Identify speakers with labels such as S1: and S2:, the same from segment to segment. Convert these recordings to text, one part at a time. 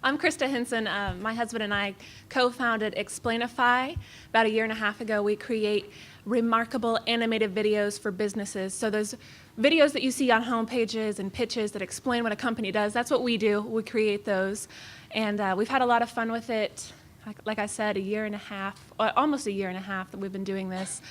S1: I'm Krista Hinson. My husband and I co-founded Explainify. About a year and a half ago, we create remarkable animated videos for businesses. So those videos that you see on home pages and pitches that explain what a company does, that's what we do. We create those. And we've had a lot of fun with it. Like I said, a year and a half, almost a year and a half that we've been doing this.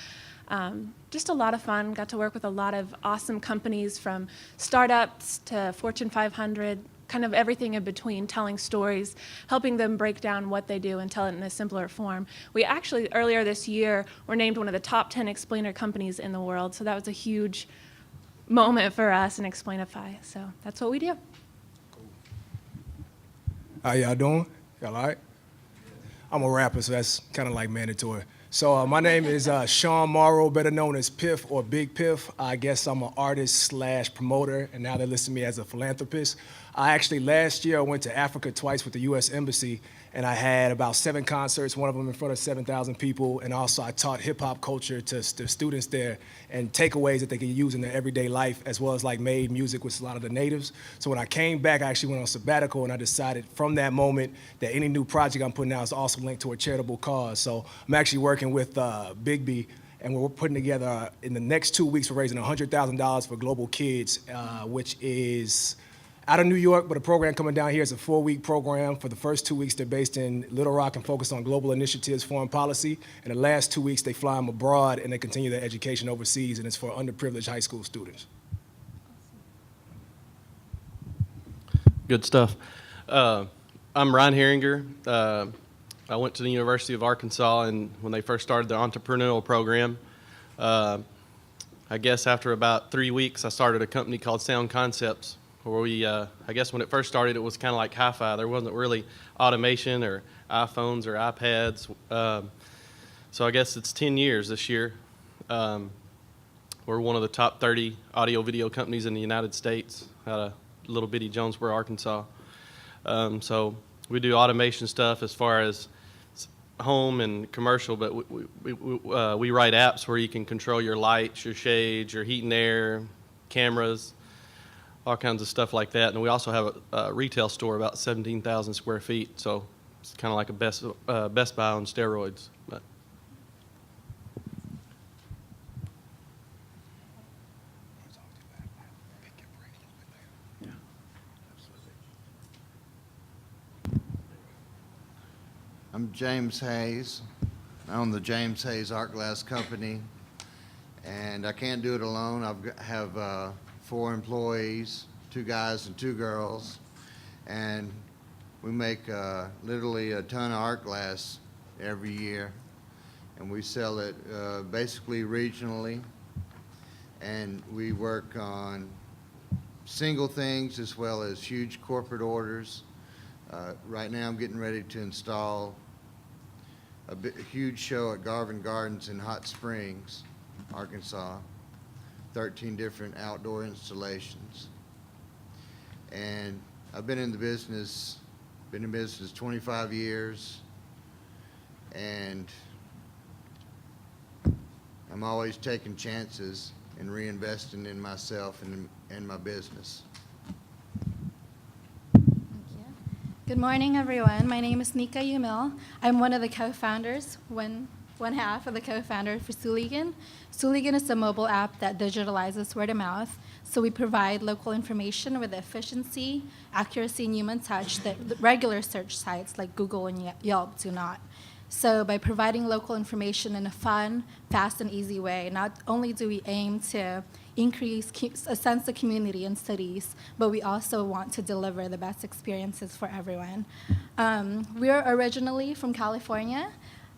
S1: Just a lot of fun. Got to work with a lot of awesome companies, from startups to Fortune 500, kind of everything in between, telling stories, helping them break down what they do and tell it in a simpler form. We actually, earlier this year, were named one of the top 10 explainer companies in the world, so that was a huge moment for us in Explainify. So that's what we do.
S2: How y'all doing? Y'all all right? I'm a rapper, so that's kind of like mandatory. So my name is Sean Morrow, better known as Piff or Big Piff. I guess I'm an artist / promoter, and now they list me as a philanthropist. I actually, last year, I went to Africa twice with the U.S. Embassy, and I had about 7 concerts, one of them in front of 7,000 people, and also I taught hip-hop culture to the students there and takeaways that they can use in their everyday life, as well as like made music with a lot of the natives. So when I came back, I actually went on sabbatical, and I decided from that moment that any new project I'm putting out is also linked to a charitable cause. So I'm actually working with Bigby, and we're putting together, in the next 2 weeks, we're raising $100,000 for Global Kids, which is out of New York, but a program coming down here is a 4-week program. For the first 2 weeks, they're based in Little Rock and focused on global initiatives, foreign policy. And the last 2 weeks, they fly them abroad and they continue their education overseas, and it's for underprivileged high school students.
S3: Good stuff. I'm Ryan Herringer. I went to the University of Arkansas, and when they first started the entrepreneurial program, I guess after about 3 weeks, I started a company called Sound Concepts, where we, I guess when it first started, it was kind of like hi-fi. There wasn't really automation or iPhones or iPads. So I guess it's 10 years this year. We're one of the top 30 audio-video companies in the United States out of little bitty Jonesboro, Arkansas. So we do automation stuff as far as home and commercial, but we write apps where you can control your lights, your shades, your heat and air, cameras, all kinds of stuff like that. And we also have a retail store about 17,000 square feet, so it's kind of like a Best Buy on steroids. But
S4: I'm James Hayes. I own the James Hayes Art Glass Company, and I can't do it alone. I have 4 employees, 2 guys and 2 girls, and we make literally a ton of art glass every year, and we sell it basically regionally, and we work on single things as well as huge corporate orders. Right now I'm getting ready to install a huge show at Garvin Gardens in Hot Springs, Arkansas, 13 different outdoor installations. And I've been in business 25 years, and I'm always taking chances and reinvesting in myself and my business.
S5: Good morning, everyone. My name is Nika Yumil. I'm one of the co-founders, one half of the co-founder for Sooligan. Sooligan is a mobile app that digitalizes word of mouth. So we provide local information with the efficiency, accuracy, and human touch that the regular search sites like Google and Yelp do not. So by providing local information in a fun, fast, and easy way, not only do we aim to increase a sense of community in cities, but we also want to deliver the best experiences for everyone. We're originally from California,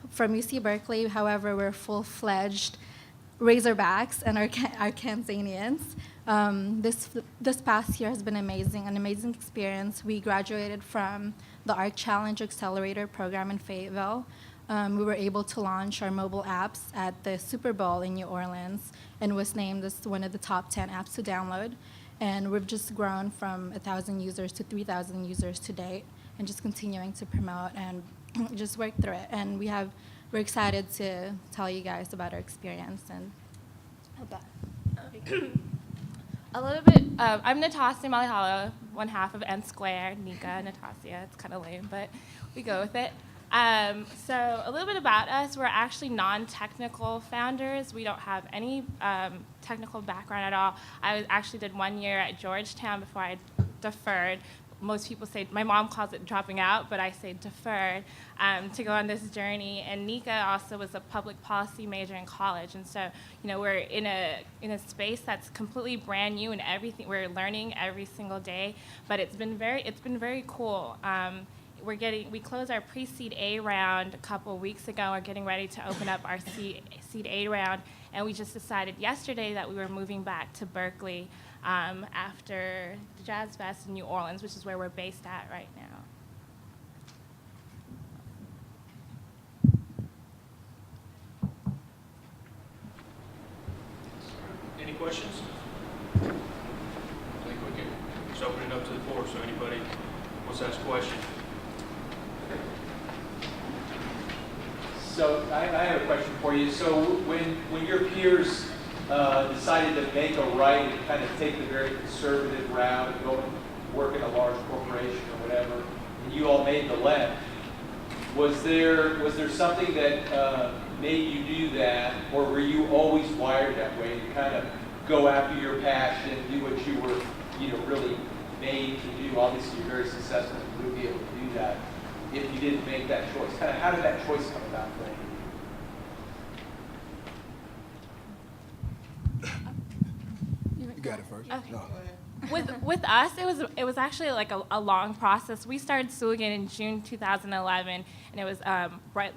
S5: from UC Berkeley. However, we're full-fledged Razorbacks and Arkansanians. This past year has been amazing, an amazing experience. We graduated from the Arc Challenge Accelerator program in Fayetteville. We were able to launch our mobile apps at the Super Bowl in New Orleans and was named as one of the top 10 apps to download. And we've just grown from 1,000 users to 3,000 users to date, and just continuing to promote and just work through it. And we're excited to tell you guys about our experience and about.
S6: A little bit. I'm Natasha Malihalo, one half of N Square, Nika, Natasha. It's kind of lame, but we go with it. So a little bit about us. We're actually non-technical founders. We don't have any technical background at all. Actually did 1 year at Georgetown before I deferred. Most people say, my mom calls it dropping out, but I say deferred to go on this journey. And Nika also was a public policy major in college. And so, we're in a space that's completely brand new and everything. We're learning every single day, but it's been very cool. We closed our pre-seed A round a couple of weeks ago. We're getting ready to open up our seed A round, and we just decided yesterday that we were moving back to Berkeley after the Jazz Fest in New Orleans, which is where we're based at right now.
S7: Any questions? I think we can just open it up to the floor, so anybody wants to ask a question.
S8: So I have a question for you. So when your peers decided to make a right and kind of take the very conservative route and go and work in a large corporation or whatever, and you all made the left, was there something that made you do that, or were you always wired that way to kind of go after your passion, do what you were, really made to do? Obviously, you're very successful. You would be able to do that if you didn't make that choice. Kind of, how did that choice come about for you?
S2: You got it first.
S6: Okay.
S2: No.
S6: With us, it was actually like a long process. We started Suligan in June 2011, and it was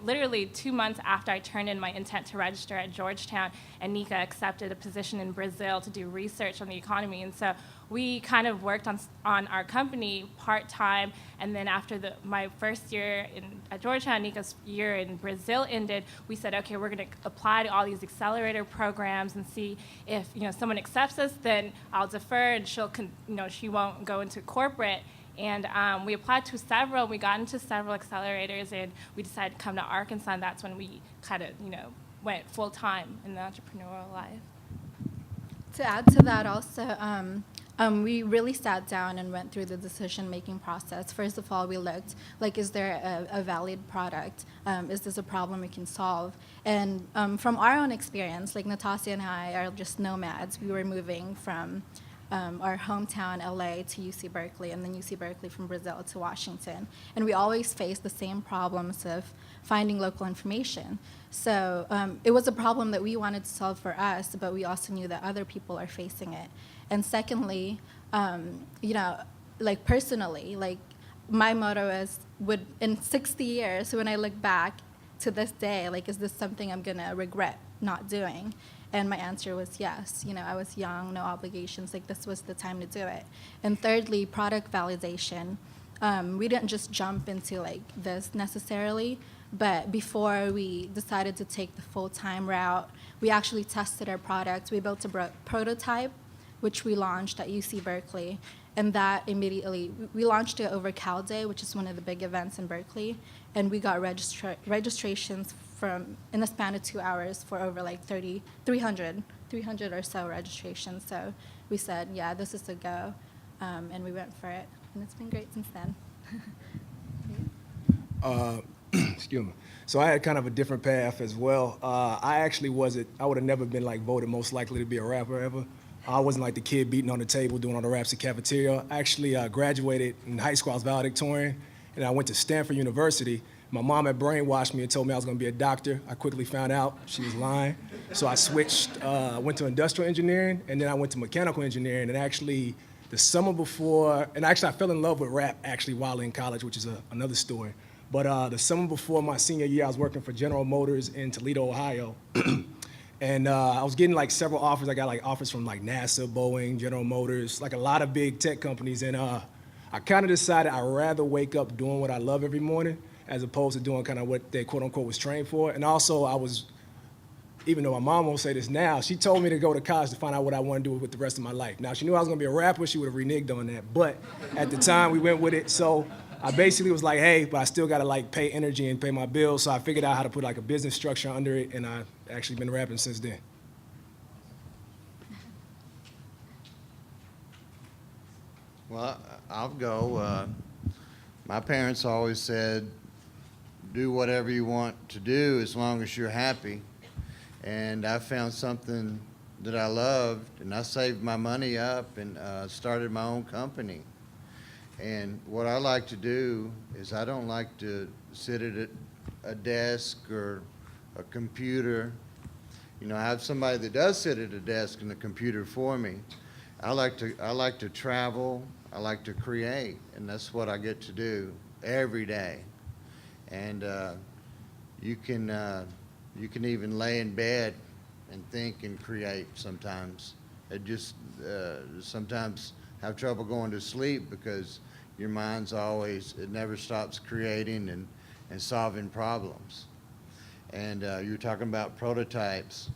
S6: literally 2 months after I turned in my intent to register at Georgetown, and Nika accepted a position in Brazil to do research on the economy. And so we kind of worked on our company part-time, and then after my first year at Georgetown, Nika's year in Brazil ended, we said, okay, we're going to apply to all these accelerator programs and see if someone accepts us, then I'll defer, and she won't go into corporate. And we applied to several. We got into several accelerators, and we decided to come to Arkansas, and that's when we kind of went full-time in the entrepreneurial life.
S5: To add to that also, we really sat down and went through the decision-making process. First of all, we looked, is there a valid product? Is this a problem we can solve? And from our own experience, Natasha and I are just nomads. We were moving from our hometown, LA, to UC Berkeley, and then UC Berkeley from Brazil to Washington. And we always faced the same problems of finding local information. So it was a problem that we wanted to solve for us, but we also knew that other people are facing it. And secondly, personally, my motto is, in 60 years, when I look back to this day, is this something I'm going to regret not doing? And my answer was yes. I was young, no obligations. This was the time to do it. And thirdly, product validation. We didn't just jump into this necessarily, but before we decided to take the full-time route, we actually tested our product. We built a prototype, which we launched at UC Berkeley. And that immediately, we launched it over Cal Day, which is one of the big events in Berkeley. And we got registrations in the span of 2 hours for over 300 or so registrations. So we said, yeah, this is a go. And we went for it. And it's been great since then.
S2: Excuse me. So I had kind of a different path as well. I would have never been voted most likely to be a rapper ever. I wasn't the kid beating on the table, doing all the raps at cafeteria. I actually graduated in high school. I was valedictorian, and I went to Stanford University. My mom had brainwashed me and told me I was going to be a doctor. I quickly found out she was lying. So I switched, went to industrial engineering, and then I went to mechanical engineering. And actually, the summer before, I fell in love with rap actually while in college, which is another story. But the summer before my senior year, I was working for General Motors in Toledo, Ohio. And I was getting several offers. I got offers from NASA, Boeing, General Motors, a lot of big tech companies. And I kind of decided I'd rather wake up doing what I love every morning as opposed to doing kind of what they quote unquote was trained for. And also even though my mom won't say this now, she told me to go to college to find out what I want to do with the rest of my life. Now, she knew I was going to be a rapper. She would have reneged on that. But at the time, we went with it. So I basically was like, hey, but I still got to pay energy and pay my bills. So I figured out how to put a business structure under it, and I've actually been rapping since then.
S4: Well, I'll go. My parents always said, do whatever you want to do as long as you're happy. And I found something that I loved, and I saved my money up and started my own company. And what I like to do is I don't like to sit at a desk or a computer. You know, I have somebody that does sit at a desk and a computer for me. I like to travel. I like to create, and that's what I get to do every day. And you can even lay in bed and think and create sometimes. It just sometimes have trouble going to sleep because your mind's always, it never stops creating and solving problems. And you're talking about prototypes.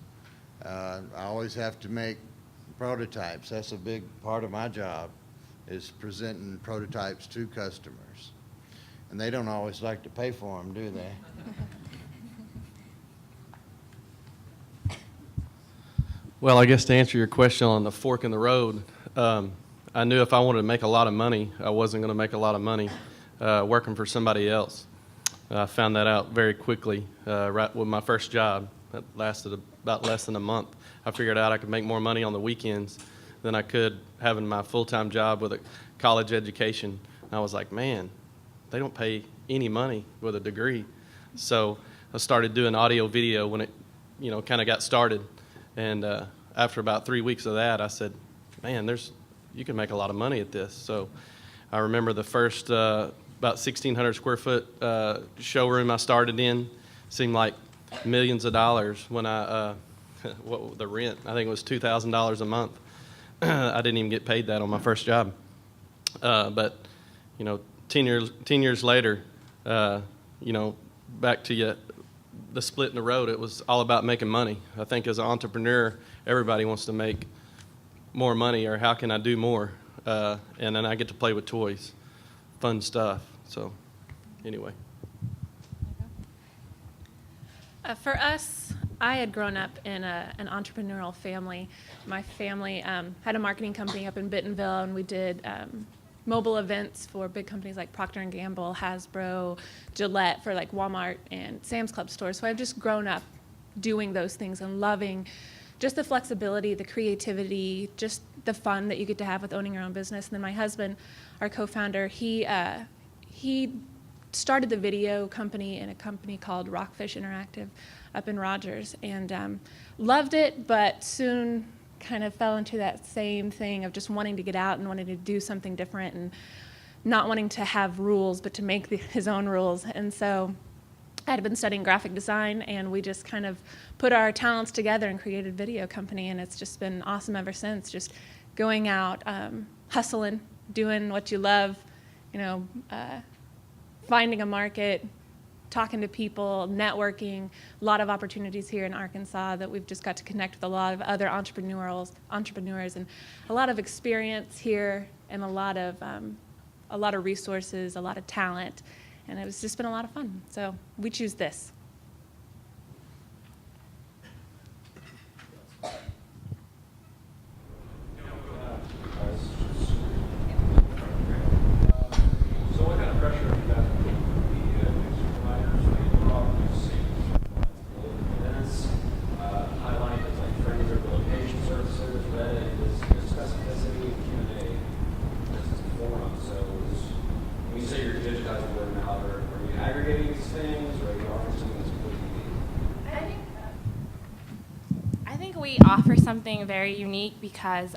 S4: I always have to make prototypes. That's a big part of my job, is presenting prototypes to customers. And they don't always like to pay for them, do they?
S3: Well, I guess to answer your question on the fork in the road, I knew if I wanted to make a lot of money, I wasn't going to make a lot of money working for somebody else. I found that out very quickly right with my first job. That lasted about less than a month. I figured out I could make more money on the weekends than I could having my full-time job with a college education. And I was like, man, they don't pay any money with a degree. So I started doing audio video when it, kind of got started. And after about 3 weeks of that, I said, man, you can make a lot of money at this. So I remember the first about 1,600 square foot showroom I started in seemed like millions of dollars when the rent, I think it was $2,000 a month. I didn't even get paid that on my first job. But 10 years later, back to the split in the road, it was all about making money. I think as an entrepreneur, everybody wants to make more money, or how can I do more? And then I get to play with toys, fun stuff. So anyway.
S1: For us, I had grown up in an entrepreneurial family. My family had a marketing company up in Bentonville, and we did mobile events for big companies like Procter & Gamble, Hasbro, Gillette, for like Walmart and Sam's Club stores. So I've just grown up doing those things and loving just the flexibility, the creativity, just the fun that you get to have with owning your own business. And then my husband, our co-founder, he started the video company in a company called Rockfish Interactive up in Rogers, and loved it, but soon kind of fell into that same thing of just wanting to get out and wanting to do something different and not wanting to have rules, but to make his own rules. And so I had been studying graphic design, and we just kind of put our talents together and created a video company, and it's just been awesome ever since, just going out, hustling, doing what you love, finding a market, talking to people, networking, a lot of opportunities here in Arkansas that we've just got to connect with a lot of other entrepreneurs, and a lot of experience here, and a lot of resources, a lot of talent, and it's just been a lot of fun. So we choose this.
S7: So what kind of pressure have you got from the news providers, events, highlight things like trends or location services, Reddit, is specificity and Q&A business forum. So when you say you're digitizing word of mouth, are you aggregating these things, or are you offering something that's completely unique?
S6: I think we offer something very unique because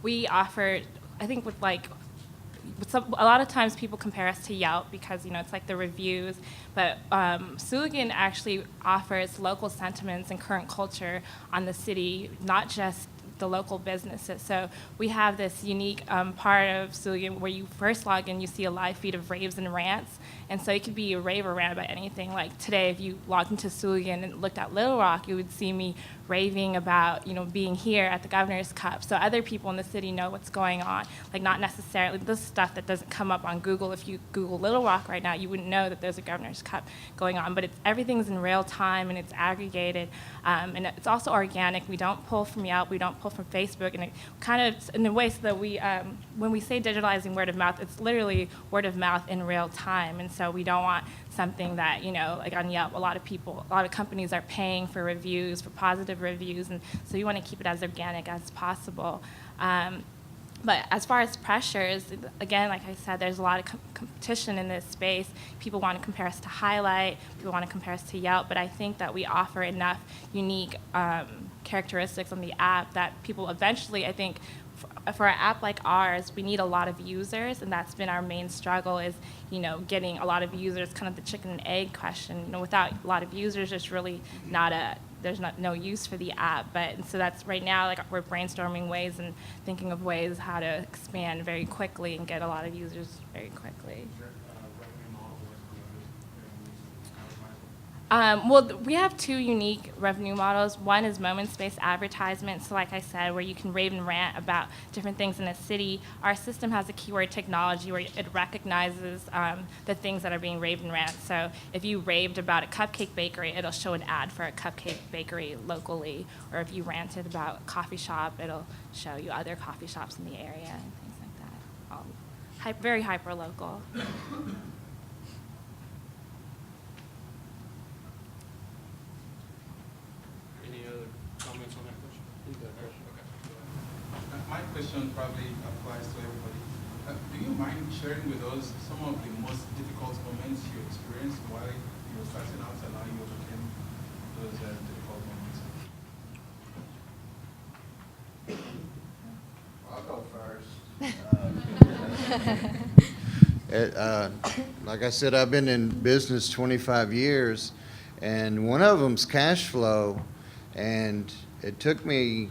S6: we offer, I think with a lot of times people compare us to Yelp because, it's like the reviews, but Suligan actually offers local sentiments and current culture on the city, not just the local businesses. So we have this unique part of Suligan where you first log in, you see a live feed of raves and rants, and so it could be a rave or rant about anything. Like today, if you logged into Suligan and looked at Little Rock, you would see me raving about, being here at the Governor's Cup. So other people in the city know what's going on. Like not necessarily this stuff that doesn't come up on Google. If you Google Little Rock right now, you wouldn't know that there's a Governor's Cup going on. But everything's in real time and it's aggregated, and it's also organic. We don't pull from Yelp. We don't pull pull from Facebook, and it kind of, in a way, so that we, when we say digitalizing word of mouth, it's literally word of mouth in real time. And so we don't want something that, you know, like on Yelp, a lot of companies are paying for reviews, for positive reviews, and so you want to keep it as organic as possible. But as far as pressures, again, like I said, there's a lot of competition in this space. People want to compare us to Highlight, people want to compare us to Yelp, but I think that we offer enough unique characteristics on the app that people eventually, I think, for an app like ours, we need a lot of users, and that's been our main struggle is, you know, getting a lot of users, kind of the chicken and egg question. You know, without a lot of users, there's really no use for the app. But so that's right now, like we're brainstorming ways and thinking of ways how to expand very quickly and get a lot of users very quickly. Well, we have two unique revenue models. One is moments-based advertisement. So like I said, where you can rave and rant about different things in a city. Our system has a keyword technology where it recognizes the things that are being raved and rant. So if you raved about a cupcake bakery, it'll show an ad for a cupcake bakery locally. Or if you ranted about a coffee shop, it'll show you other coffee shops in the area and things like that. All very hyper-local.
S3: Any other comments on that question?
S9: My question probably applies to everybody. Do you mind sharing with us some of the most difficult moments you experienced while you were starting out and how you overcame those difficult moments?
S4: I'll go first. Like I said, I've been in business 25 years, and one of them's cash flow, and it took me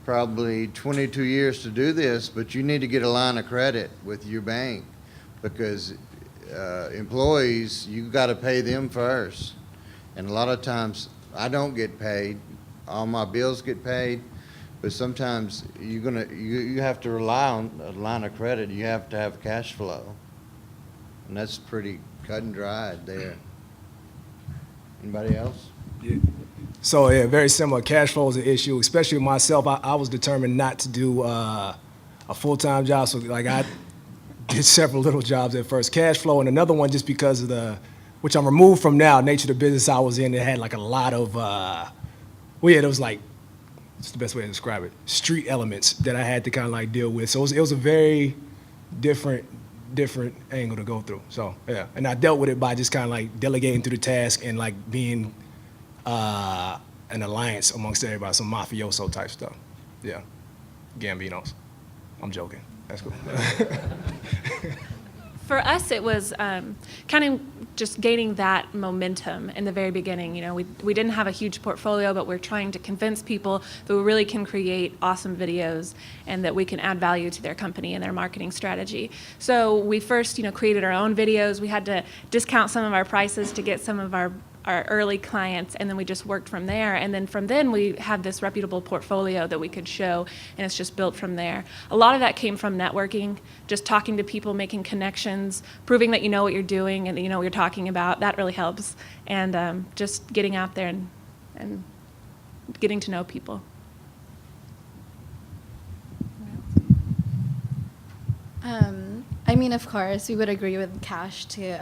S4: probably 22 years to do this, but you need to get a line of credit with your bank because employees, you got to pay them first. And a lot of times I don't get paid. All my bills get paid, but sometimes you have to rely on a line of credit. You have to have cash flow, and that's pretty cut and dried there. Anybody else?
S2: Yeah. So yeah, very similar. Cash flow is an issue, especially myself. I was determined not to do a full-time job, so like I did several little jobs at first. Cash flow, and another one just because of which I'm removed from now, nature of the business I was in. It had like a lot of, it was like, it's the best way to describe it, street elements that I had to kind of like deal with. So it was a very different angle to go through. So yeah, and I dealt with it by just kind of like delegating through the task and like being an alliance amongst everybody, some mafioso type stuff. Yeah, Gambinos. I'm joking. That's cool.
S1: For us, it was kind of just gaining that momentum in the very beginning. You know, we didn't have a huge portfolio, but we're trying to convince people that we really can create awesome videos and that we can add value to their company and their marketing strategy. So we first, created our own videos. We had to discount some of our prices to get some of our early clients, and then we just worked from there. And then from then we have this reputable portfolio that we could show, and it's just built from there. A lot of that came from networking, just talking to people, making connections, proving that you know what you're doing and that you know what you're talking about. That really helps. And just getting out there and getting to know people.
S5: I mean, of course, we would agree with Cash too.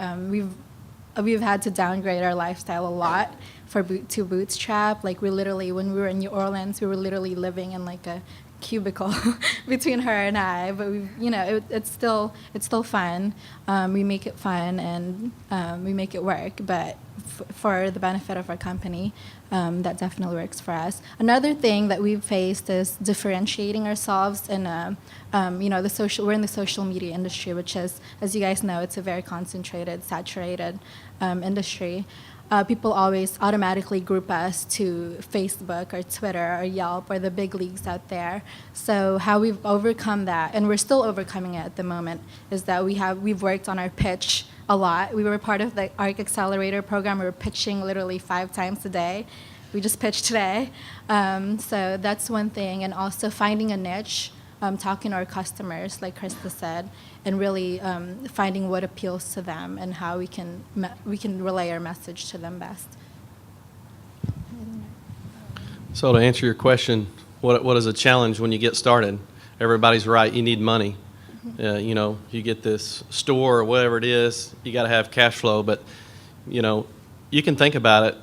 S5: We've had to downgrade our lifestyle a lot to bootstrap. Like when we were in New Orleans, we were literally living in like a cubicle between her and I. But it's still fun. We make it fun and we make it work. But for the benefit of our company, that definitely works for us. Another thing that we've faced is differentiating ourselves in we're in the social media industry, which is, as you guys know, it's a very concentrated, saturated industry. People always automatically group us to Facebook or Twitter or Yelp or the big leagues out there. So how we've overcome that, and we're still overcoming it at the moment, is that we've worked on our pitch a lot. We were part of the ARC Accelerator program. We were pitching literally 5 times a day. We just pitched today. So that's one thing, and also finding a niche, talking to our customers, like Krista said, and really finding what appeals to them and how we can relay our message to them best.
S3: So to answer your question, what is a challenge when you get started? Everybody's right. You need money. You know, you get this store or whatever it is, you got to have cash flow. But, you know, you can think about it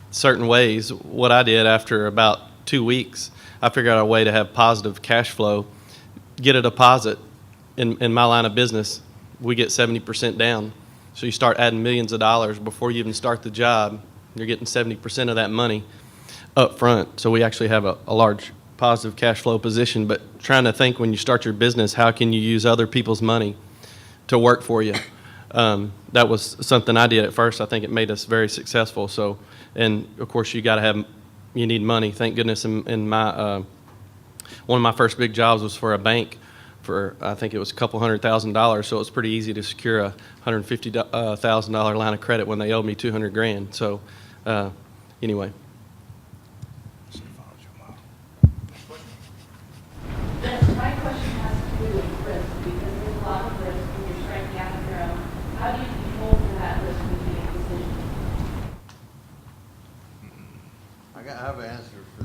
S3: certain ways. What I did after about 2 weeks, I figured out a way to have positive cash flow, get a deposit. In my line of business, we get 70% down. So you start adding millions of dollars before you even start the job. You're getting 70% of that money up front. So we actually have a large positive cash flow position, but trying to think when you start your business, how can you use other people's money to work for you? That was something I did at first. I think it made us very successful. So, and of course you need money. Thank goodness in my, one of my first big jobs was for a bank for, I think it was a couple $100,000. So it was pretty easy to secure a $150,000 line of credit when they owed me $200,000. So, anyway.
S10: My question has to do with risk, because there's a lot of risk when you're striking out on your own. How do you control for that risk when you make decisions?
S4: I have an answer for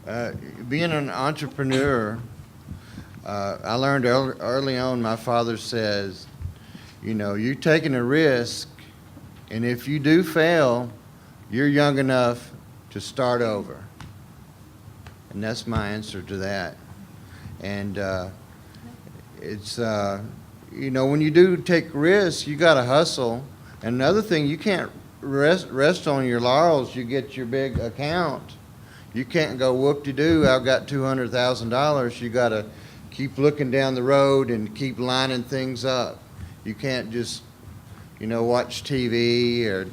S4: that. Being an entrepreneur, I learned early on, my father says, you know, you're taking a risk, and if you do fail, you're young enough to start over. And that's my answer to that. And it's, you know, when you do take risks, you got to hustle. And another thing, you can't rest on your laurels. You get your big account. You can't go whoop-de-doo, I've got $200,000. You got to keep looking down the road and keep lining things up. You can't just, you know, watch TV or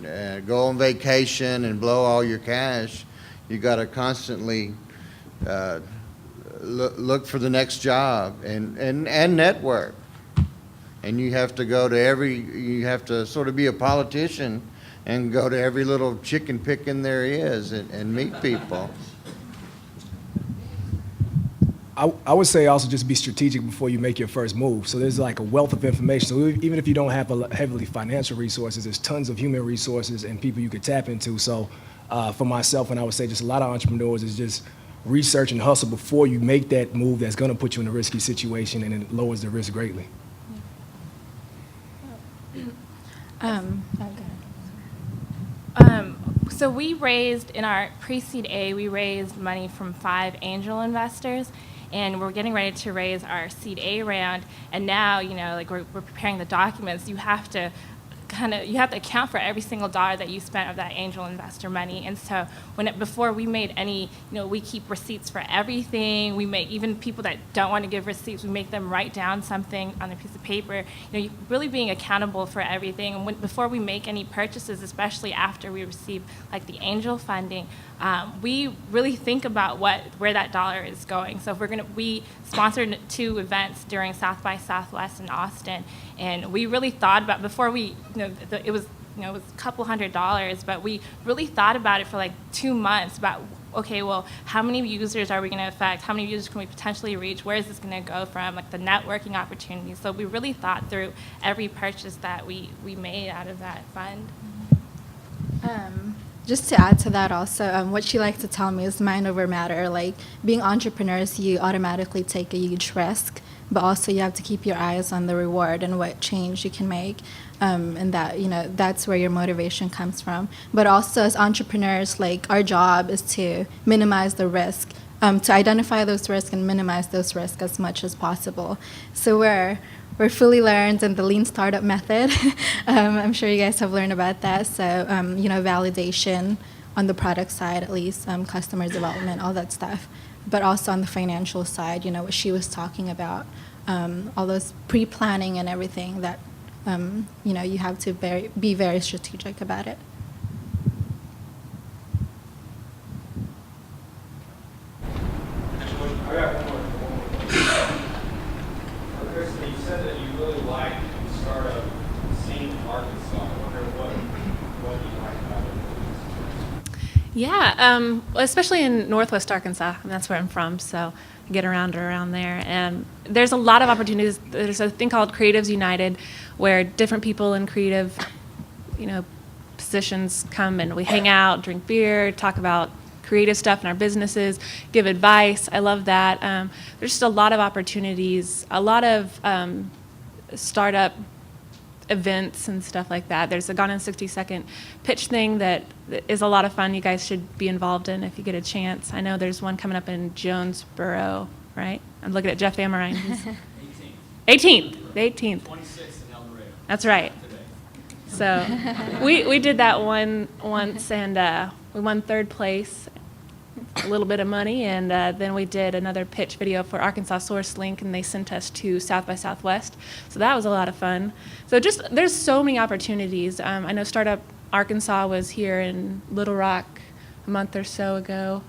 S4: go on vacation and blow all your cash. You got to constantly look for the next job and network. And you have to go to you have to sort of be a politician and go to every little chicken picking there is and meet people.
S2: I would say also just be strategic before you make your first move. So there's like a wealth of information. So even if you don't have heavily financial resources, there's tons of human resources and people you could tap into. So for myself, and I would say just a lot of entrepreneurs is just research and hustle before you make that move that's going to put you in a risky situation, and it lowers the risk greatly.
S6: So we raised, in our pre-seed A, we raised money from 5 angel investors, and we're getting ready to raise our seed A round. And now, you know, like we're preparing the documents. You have to account for every single dollar that you spent of that angel investor money. And so before we made any, you know, we keep receipts for everything. We make, even people that don't want to give receipts, we make them write down something on a piece of paper. You know, really being accountable for everything. And before we make any purchases, especially after we receive like the angel funding, we really think about where that dollar is going. So if we sponsored 2 events during South by Southwest in Austin, and we really thought about, before we, it was a couple $100, but we really thought about it for like 2 months about, okay, well, how many users are we going to affect? How many users can we potentially reach? Where is this going to go from? Like the networking opportunities. So we really thought through every purchase that we made out of that fund.
S5: Just to add to that also, what she likes to tell me is mind over matter. Like being entrepreneurs, you automatically take a huge risk, but also you have to keep your eyes on the reward and what change you can make. And that, you know, that's where your motivation comes from. But also as entrepreneurs, like our job is to minimize the risk, to identify those risks and minimize those risks as much as possible. So we're fully learned in the lean startup method. I'm sure you guys have learned about that. So, you know, validation on the product side, at least, customer development, all that stuff. But also on the financial side, you know, what she was talking about, all those pre-planning and everything that, you know, you have to be very strategic about it.
S7: I got one more. Kristen, you said that you really liked the startup scene in Arkansas. I wonder what you like about it.
S1: Yeah, especially in Northwest Arkansas, and that's where I'm from, so I get around there. And there's a lot of opportunities. There's a thing called Creatives United, where different people in creative, you know, positions come and we hang out, drink beer, talk about creative stuff in our businesses, give advice. I love that. There's just a lot of opportunities, a lot of startup events and stuff like that. There's a Gone in 60-second pitch thing that is a lot of fun. You guys should be involved in if you get a chance. I know there's one coming up in Jonesboro, right? I'm looking at Jeff Amarine. 18th. The 18th.
S7: 26th in El Dorado.
S1: That's right. So we did that one once, and we won 3rd place, a little bit of money, and then we did another pitch video for Arkansas Source Link, and they sent us to South by Southwest. So that was a lot of fun. So just there's so many opportunities. I know Startup Arkansas was here in Little Rock a month or so ago.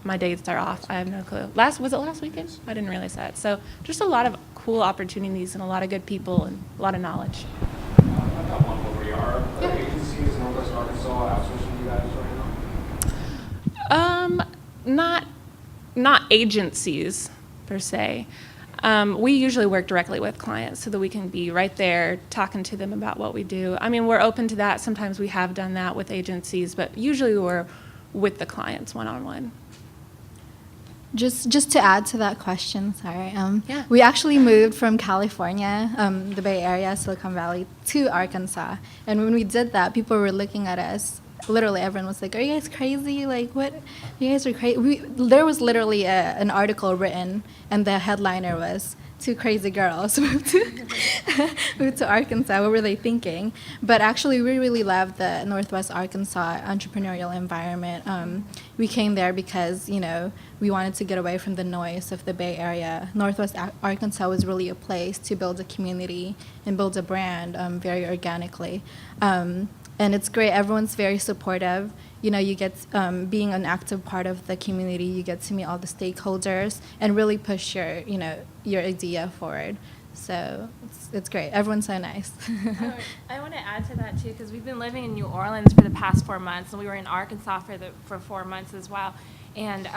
S1: My dates are off. I have no clue. Was it last weekend? I didn't realize that. So just a lot of cool opportunities and a lot of good people and a lot of knowledge.
S7: I've got one where we are. Are agencies in Northwest Arkansas outsourcing you guys right now?
S1: Not agencies per se. We usually work directly with clients so that we can be right there talking to them about what we do. I mean, we're open to that. Sometimes we have done that with agencies, but usually we're with the clients one-on-one.
S5: Just to add to that question, sorry.
S1: Yeah.
S5: We actually moved from California, the Bay Area, Silicon Valley, to Arkansas. And when we did that, people were looking at us. Literally, everyone was like, "Are you guys crazy? Like, what? You guys are crazy." There was literally an article written, and the headliner was, "Two crazy girls moved to Arkansas. What were they thinking?" But actually, we really love the Northwest Arkansas entrepreneurial environment. We came there because, we wanted to get away from the noise of the Bay Area. Northwest Arkansas was really a place to build a community and build a brand very organically. And it's great. Everyone's very supportive. You get, being an active part of the community, you get to meet all the stakeholders and really push your idea forward. So it's great. Everyone's so nice.
S6: I want to add to that too, because we've been living in New Orleans for the past 4 months, and we were in Arkansas for 4 months as well. And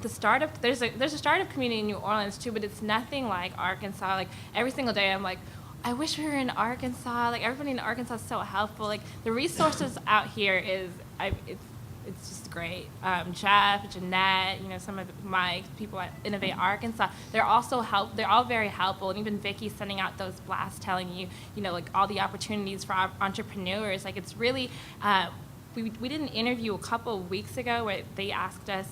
S6: there's a startup community in New Orleans too, but it's nothing like Arkansas. Like every single day, I'm like, I wish we were in Arkansas. Like everybody in Arkansas is so helpful. Like the resources out here it's just great. Jeff, Jeanette, some of my people at Innovate Arkansas, they're all very helpful. And even Vicki sending out those blasts telling you, like all the opportunities for entrepreneurs. Like it's really, we did an interview a couple of weeks ago where they asked us,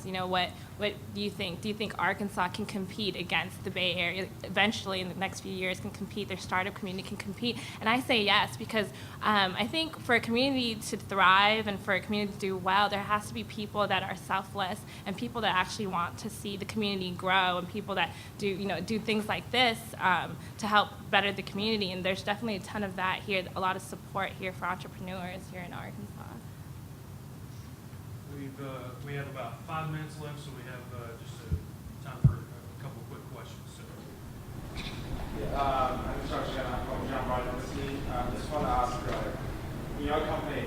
S6: what do you think? Do you think Arkansas can compete against the Bay Area eventually in the next few years, can compete, their startup community can compete? And I say yes, because I think for a community to thrive and for a community to do well, there has to be people that are selfless and people that actually want to see the community grow and people that do things like this to help better the community. And there's definitely a ton of that here, a lot of support here for entrepreneurs here in Arkansas.
S11: We have about 5 minutes left, so we have just time for a couple quick questions. So.
S12: I'm John Biden. Just want to ask, in your company,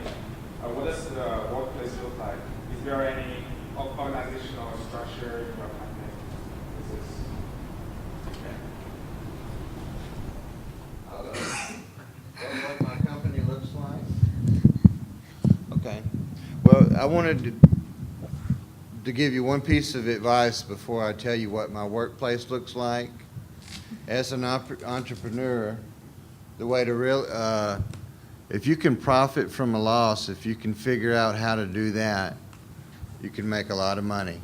S12: what does the workplace look like? Is there any organizational structure in your company?
S4: What my company looks like? Okay. Well, I wanted to give you one piece of advice before I tell you what my workplace looks like. As an entrepreneur, the way to if you can profit from a loss, if you can figure out how to do that, you can make a lot of money.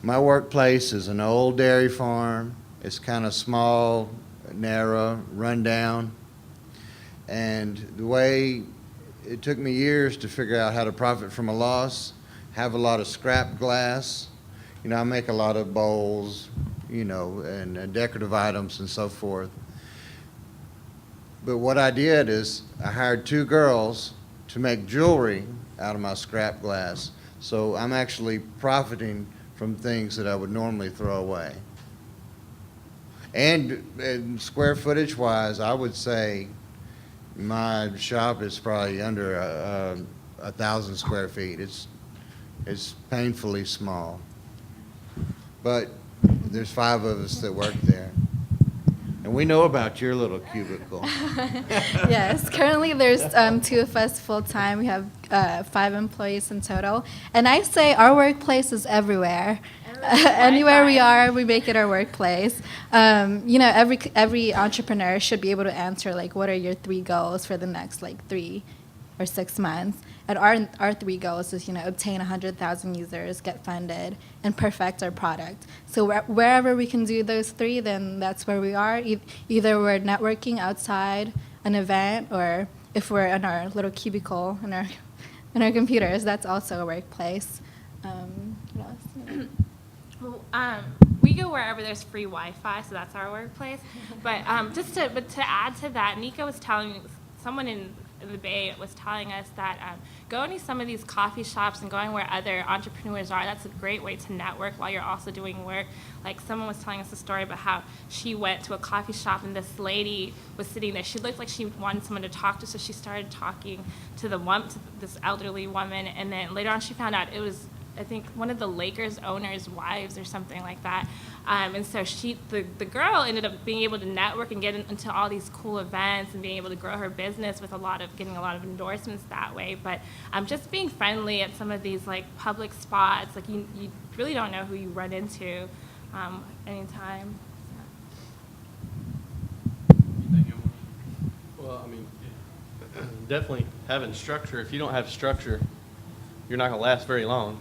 S4: My workplace is an old dairy farm. It's kind of small, narrow, run down. And the way it took me years to figure out how to profit from a loss, have a lot of scrap glass. I make a lot of bowls, and decorative items and so forth. But what I did is I hired 2 girls to make jewelry out of my scrap glass. So I'm actually profiting from things that I would normally throw away. And square footage wise, I would say my shop is probably under 1,000 square feet. It's painfully small. But there's 5 of us that work there. And we know about your little cubicle.
S5: Yes, currently there's 2 of us full-time. We have 5 employees in total. And I say our workplace is everywhere. Anywhere we are, we make it our workplace. You know, every entrepreneur should be able to answer, like, what are your 3 goals for the next, like, 3 or 6 months? And our 3 goals is, you know, obtain 100,000 users, get funded, and perfect our product. So wherever we can do those 3, then that's where we are. Either we're networking outside an event, or if we're in our little cubicle in our computers, that's also a workplace. What else?
S6: Well, we go wherever there's free Wi-Fi, so that's our workplace. But to add to that, Nika was telling someone in the Bay was telling us that going to some of these coffee shops and going where other entrepreneurs are, that's a great way to network while you're also doing work. Like, someone was telling us a story about how she went to a coffee shop and this lady was sitting there. She looked like she wanted someone to talk to, so she started talking to this elderly woman, and then later on she found out it was, I think, one of the Lakers owners' wives or something like that. And so the girl ended up being able to network and get into all these cool events and being able to grow her business with getting a lot of endorsements that way. But just being friendly at some of these, like, public spots, like, you really don't know who you run into anytime.
S3: Well, I mean, definitely having structure. If you don't have structure, you're not going to last very long.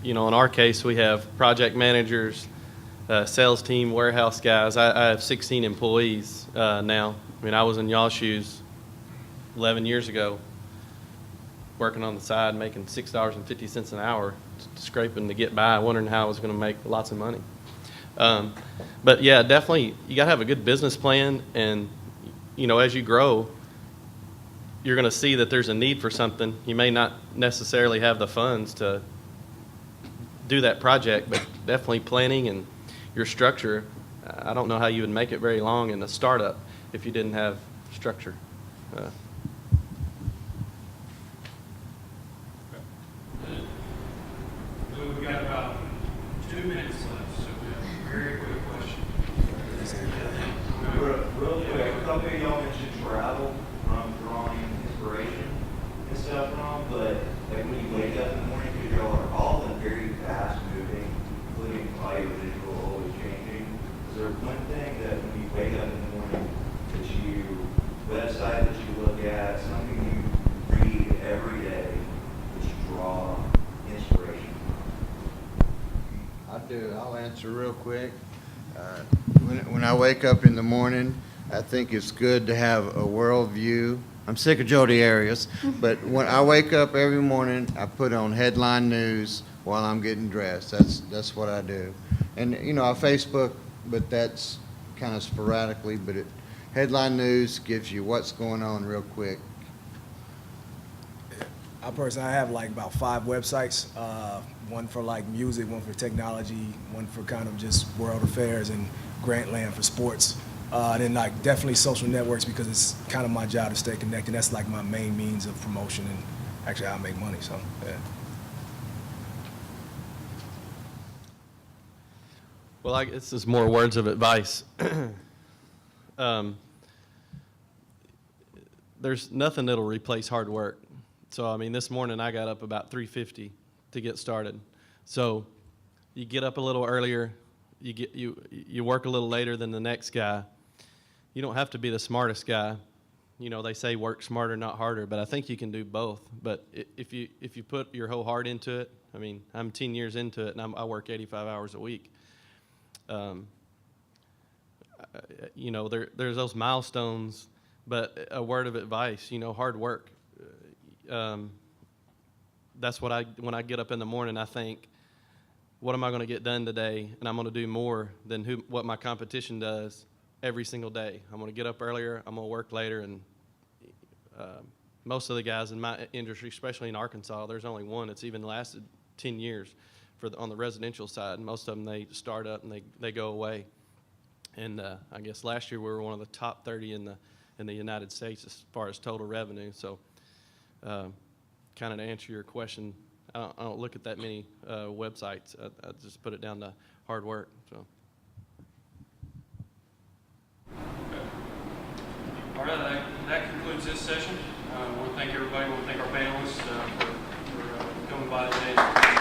S3: You know, in our case, we have project managers, sales team, warehouse guys. I have 16 employees now. I mean, I was in y'all's shoes 11 years ago, working on the side, making $6.50 an hour, scraping to get by, wondering how I was going to make lots of money. But yeah, definitely, you got to have a good business plan, and you know, as you grow, you're going to see that there's a need for something. You may not necessarily have the funds to do that project, but definitely planning and your structure. I don't know how you would make it very long in a startup if you didn't have structure.
S11: We've got about 2 minutes left, so we have a very quick question.
S13: Real quick, a couple of y'all mentioned travel, drawing inspiration and stuff from, but like when you wake up in the morning, because y'all are all in very fast moving, including audio, visual, always changing. Is there one thing that when you wake up in the morning website that you look at, something you read every day, that you draw inspiration from?
S4: I do. I'll answer real quick. When I wake up in the morning, I think it's good to have a world view. I'm sick of Jody Arias, but when I wake up every morning, I put on headline news while I'm getting dressed. That's what I do. And, you know, I Facebook, but that's kind of sporadically, but headline news gives you what's going on real quick.
S2: I have like about 5 websites, one for like music, one for technology, one for kind of just world affairs, and Grantland for sports. And then like definitely social networks, because it's kind of my job to stay connected. That's like my main means of promotion and actually how I make money, so yeah.
S3: Well, this is more words of advice. There's nothing that'll replace hard work. So, I mean, this morning I got up about 3:50 to get started. So, you get up a little earlier, you work a little later than the next guy. You don't have to be the smartest guy. You know, they say work smarter, not harder, but I think you can do both. But if you put your whole heart into it, I mean, I'm 10 years into it, and I work 85 hours a week. You know, there's those milestones, but a word of advice, you know, hard work. That's what when I get up in the morning, I think, what am I going to get done today? And I'm going to do more than what my competition does every single day. I'm going to get up earlier, I'm going to work later, and most of the guys in my industry, especially in Arkansas, there's only one that's even lasted 10 years on the residential side. Most of them, they start up and they go away. And I guess last year we were one of the top 30 in the United States as far as total revenue. So kind of to answer your question, I don't look at that many websites. I just put it down to hard work. So.
S11: this session. I want to thank everybody. I want to thank our panelists for coming by today.